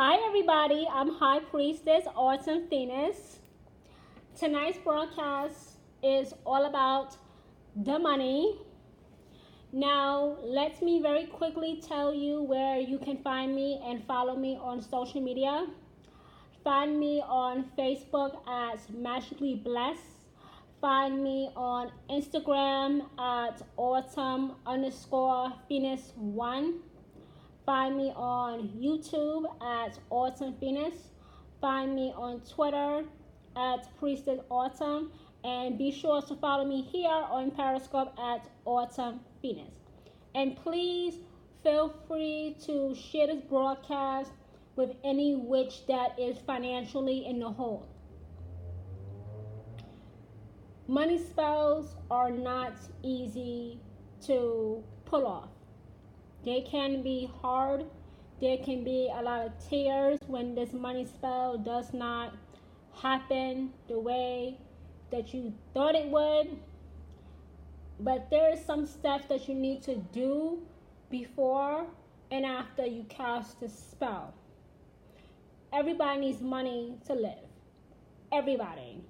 Hi everybody, I'm High Priestess Autumn Phoenix. Tonight's broadcast is all about the money. Now, let me very quickly tell you where you can find me and follow me on social media. Find me on Facebook as Magically Blessed. Find me on Instagram at autumn_Phoenix1. Find me on YouTube at Autumn Phoenix. Find me on Twitter at Priestess Autumn. And be sure to follow me here on Periscope at Autumn Phoenix. And please feel free to share this broadcast with any witch that is financially in the hole. Money spells are not easy to pull off. They can be hard. There can be a lot of tears when this money spell does not happen the way that you thought it would. But there is some steps that you need to do before and after you cast the spell. Everybody needs money to live. Everybody.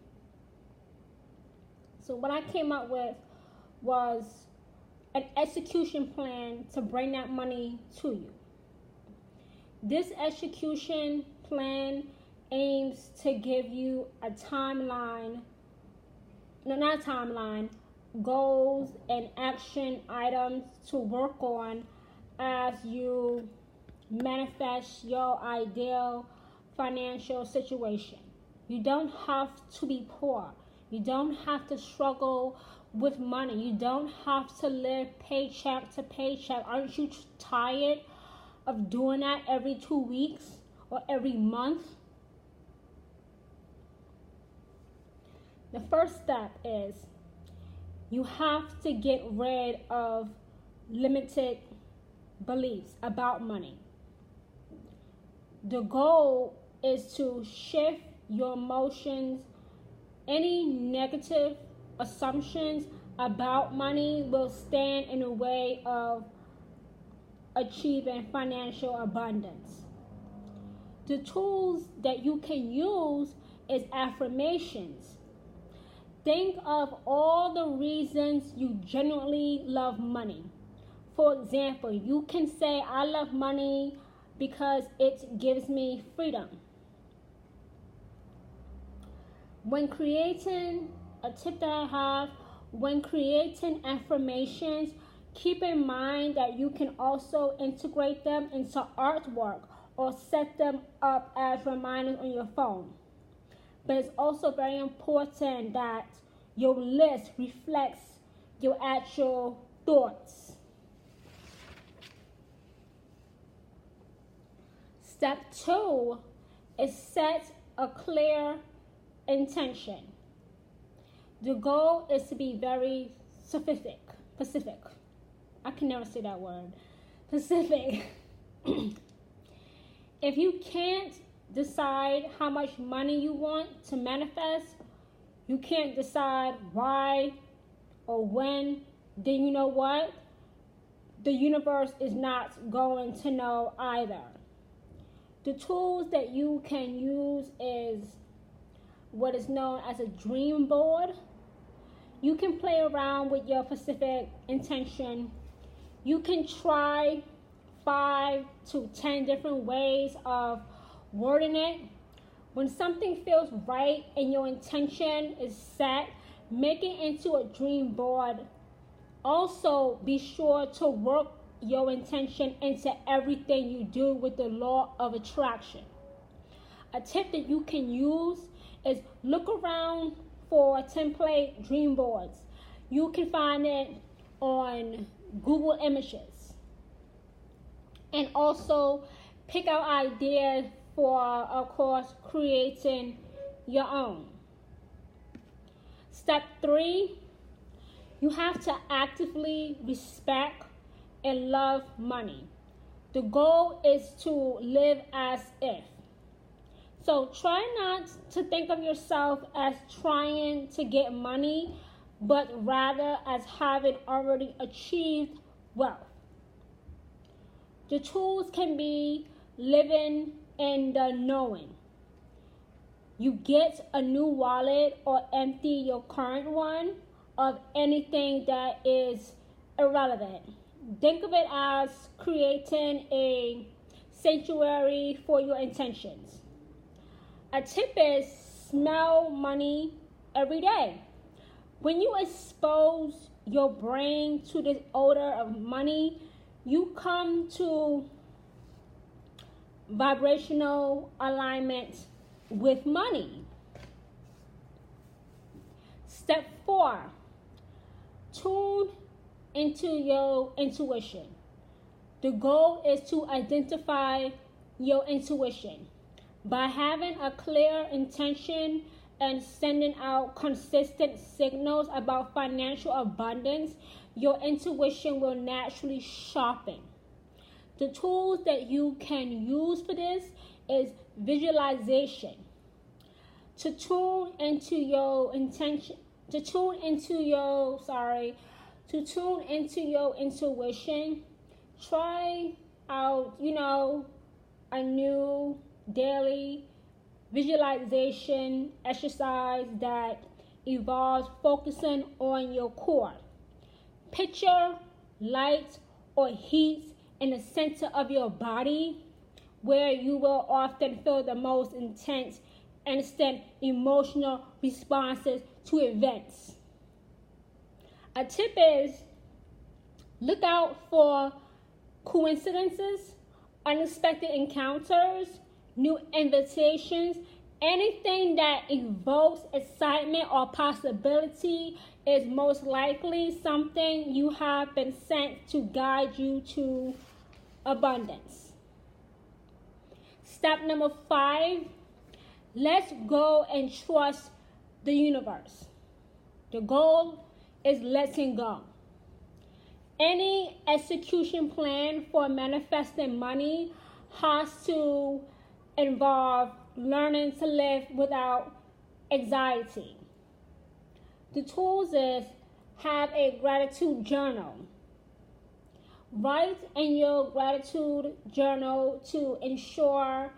So what I came up with was an execution plan to bring that money to you. This execution plan aims to give you a timeline, goals and action items to work on as you manifest your ideal financial situation. You don't have to be poor. You don't have to struggle with money. You don't have to live paycheck to paycheck. Aren't you tired of doing that every 2 weeks or every month? The first step is you have to get rid of limited beliefs about money. The goal is to shift your emotions. Any negative assumptions about money will stand in the way of achieving financial abundance. The tools that you can use is affirmations. Think of all the reasons you genuinely love money. For example, you can say, I love money because it gives me freedom. When creating a tip that I have, when creating affirmations, keep in mind that you can also integrate them into artwork or set them up as reminders on your phone. But it's also very important that your list reflects your actual thoughts. Step 2 is set a clear intention. The goal is to be very specific. I can never say that word. Specific. If you can't decide how much money you want to manifest, you can't decide why or when, then you know what? The universe is not going to know either. The tools that you can use is what is known as a dream board. You can play around with your specific intention. You can try 5 to 10 different ways of wording it. When something feels right and your intention is set, make it into a dream board. Also, be sure to work your intention into everything you do with the law of attraction. A tip that you can use is look around for template dream boards. You can find it on Google Images. And also pick out ideas for, of course, creating your own. Step 3, you have to actively respect and love money. The goal is to live as if. So try not to think of yourself as trying to get money, but rather as having already achieved wealth. The tools can be living in the knowing. You get a new wallet or empty your current one of anything that is irrelevant. Think of it as creating a sanctuary for your intentions. A tip is smell money every day. When you expose your brain to this odor of money, you come to vibrational alignment with money. Step 4, tune into your intuition. The goal is to identify your intuition. By having a clear intention and sending out consistent signals about financial abundance, your intuition will naturally sharpen. The tools that you can use for this is visualization. To tune into your intention, to tune into your intuition, try out, a new daily visualization exercise that involves focusing on your core. Picture light or heat in the center of your body, where you will often feel the most intense, instant emotional responses to events. A tip is look out for coincidences, unexpected encounters, new invitations. Anything that evokes excitement or possibility is most likely something you have been sent to guide you to abundance. Step number 5, let's go and trust the universe. The goal is letting go. Any execution plan for manifesting money has to involve learning to live without anxiety. The tools is have a gratitude journal. Write in your gratitude journal to ensure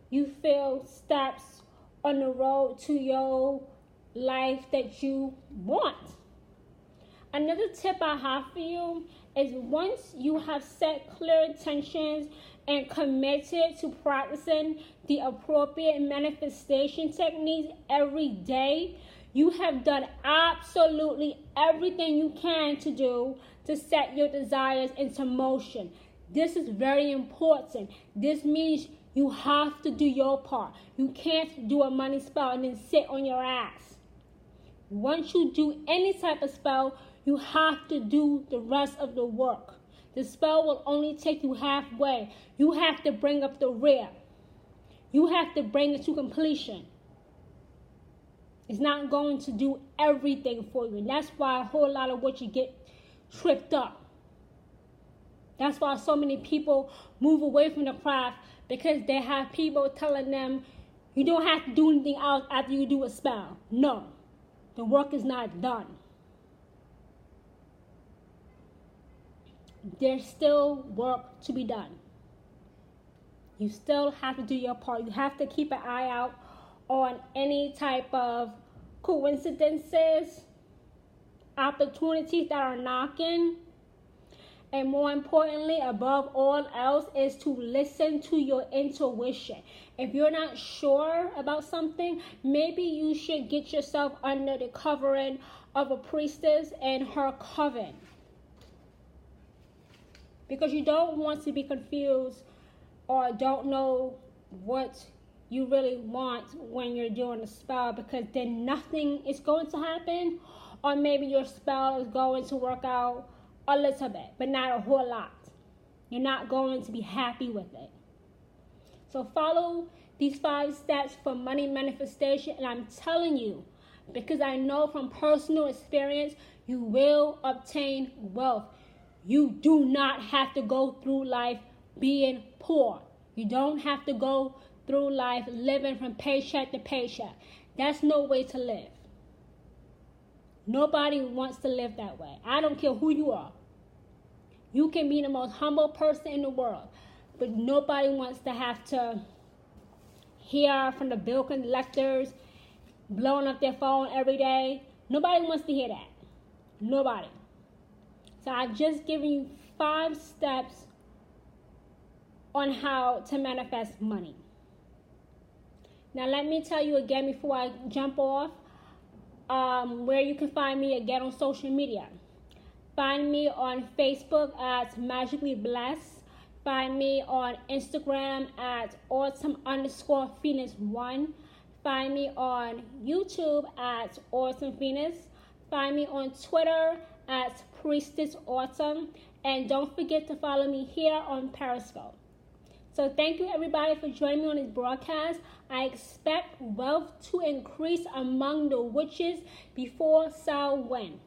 you feel steps on the road to your life that you want. Another tip I have for you is once you have set clear intentions and committed to practicing the appropriate manifestation techniques every day, you have done absolutely everything you can to do to set your desires into motion. This is very important. This means you have to do your part. You can't do a money spell and then sit on your ass. Once you do any type of spell, you have to do the rest of the work. The spell will only take you halfway. You have to bring up the rear. You have to bring it to completion. It's not going to do everything for you. And that's why a whole lot of what you get tripped up. That's why so many people move away from the craft, because they have people telling them you don't have to do anything else after you do a spell. No, the work is not done. There's still work to be done. You still have to do your part. You have to keep an eye out on any type of coincidences, opportunities that are knocking. And more importantly, above all else, is to listen to your intuition. If you're not sure about something, maybe you should get yourself under the covering of a priestess and her coven. Because you don't want to be confused or don't know what you really want when you're doing a spell, because then nothing is going to happen, or maybe your spell is going to work out a little bit, but not a whole lot. You're not going to be happy with it. So follow these 5 steps for money manifestation, and I'm telling you, because I know from personal experience, you will obtain wealth. You do not have to go through life being poor. You don't have to go through life living from paycheck to paycheck. That's no way to live. Nobody wants to live that way. I don't care who you are. You can be the most humble person in the world, but nobody wants to have to hear from the bill collectors blowing up their phone every day. Nobody wants to hear that. Nobody. So I've just given you 5 steps on how to manifest money. Now let me tell you again before I jump off where you can find me again on social media. Find me on Facebook at Magically Blessed. Find me on Instagram at awesome_Phoenix1. Find me on YouTube at Awesome Phoenix. Find me on Twitter at Priestess Autumn. And don't forget to follow me here on Periscope. So thank you everybody for joining me on this broadcast. I expect wealth to increase among the witches before Samhain.